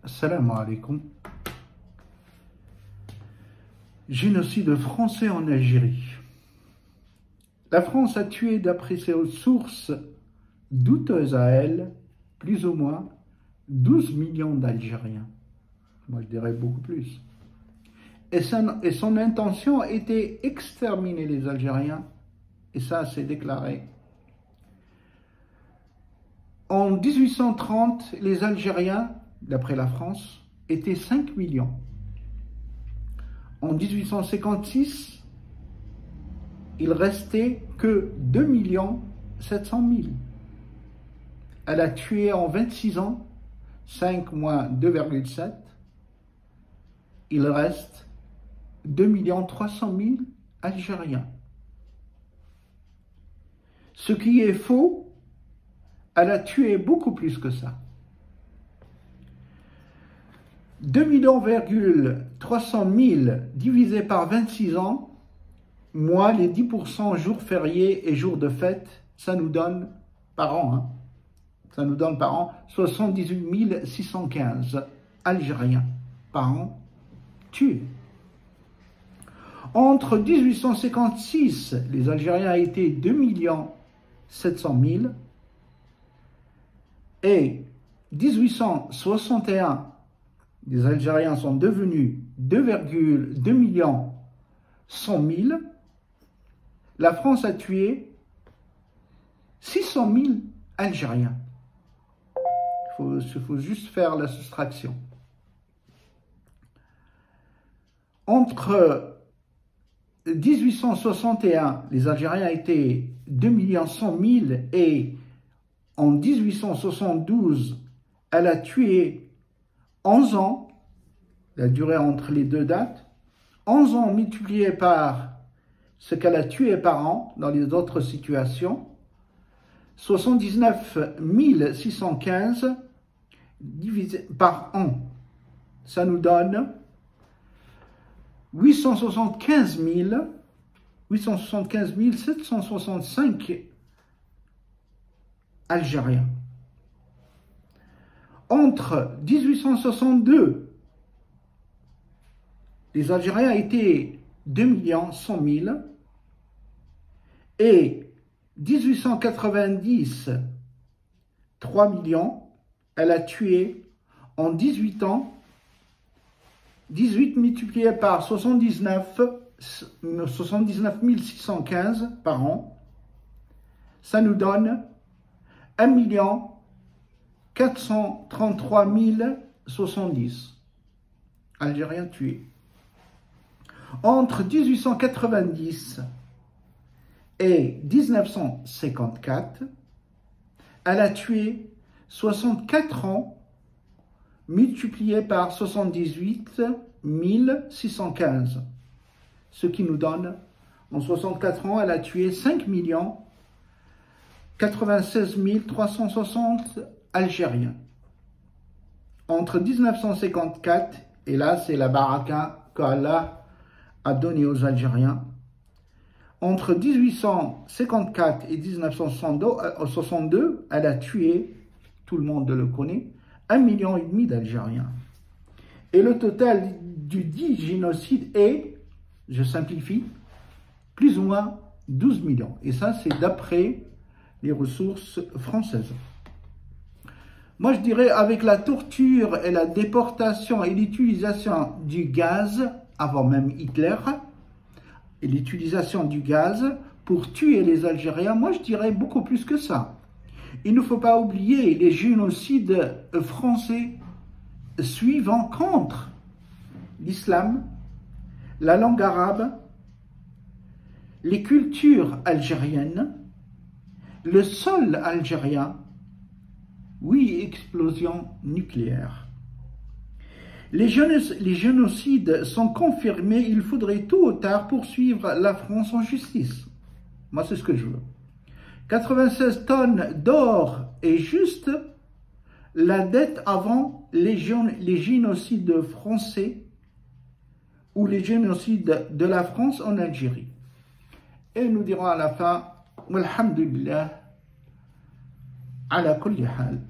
Assalamu alaikum. Génocide français en Algérie. La France a tué, d'après ses sources douteuses à elle, plus ou moins 12 millions d'Algériens. Moi, je dirais beaucoup plus. Et son intention était exterminer les Algériens, et ça, c'est déclaré. En 1830, les Algériens, d'après la France, étaient 5 millions. En 1856, il restait que 2 700 000. Elle a tué en 26 ans, 5 moins 2,7, il reste 2 300 000 Algériens. Ce qui est faux, elle a tué beaucoup plus que ça. 2 300 000 divisé par 26 ans, moins les 10% jours fériés et jours de fête, ça nous donne par an, ça nous donne par an 78 615 Algériens par an tués. Entre 1856, les Algériens étaient 2 700 000 et 1861, les Algériens sont devenus 2,2 100 000. La France a tué 600 000 Algériens. Il faut juste faire la soustraction. Entre 1861, les Algériens étaient 2 100 000 et en 1872, elle a tué 11 ans, la durée entre les deux dates, 11 ans multiplié par ce qu'elle a tué par an dans les autres situations, 79 615 divisé par an, ça nous donne 875 765 Algériens. Entre 1862, les Algériens étaient 2 100 000 et 1890, 3 millions, elle a tué en 18 ans, 18 multiplié par 79 615 par an, ça nous donne 1 433 070 Algériens tués. Entre 1890 et 1954, elle a tué 64 ans multiplié par 78 615, ce qui nous donne, en 64 ans, elle a tué 5 96 360 Algériens. Entre 1954, et là c'est la baraka qu'Allah a donnée aux Algériens, entre 1854 et 1962, elle a tué, tout le monde le connaît, 1,5 million d'Algériens. Et le total du dit génocide est, je simplifie, plus ou moins 12 millions. Et ça, c'est d'après les ressources françaises. Moi, je dirais, avec la torture et la déportation et l'utilisation du gaz, avant même Hitler, et l'utilisation du gaz pour tuer les Algériens, moi, je dirais beaucoup plus que ça. Il ne faut pas oublier les génocides français suivant contre l'islam, la langue arabe, les cultures algériennes, le sol algérien, oui, explosion nucléaire. Les génocides sont confirmés, il faudrait tôt ou tard poursuivre la France en justice. Moi, c'est ce que je veux. 96 tonnes d'or est juste la dette avant les génocides français ou les génocides de la France en Algérie. Et nous dirons à la fin, walhamdulillah, ala kulli hal.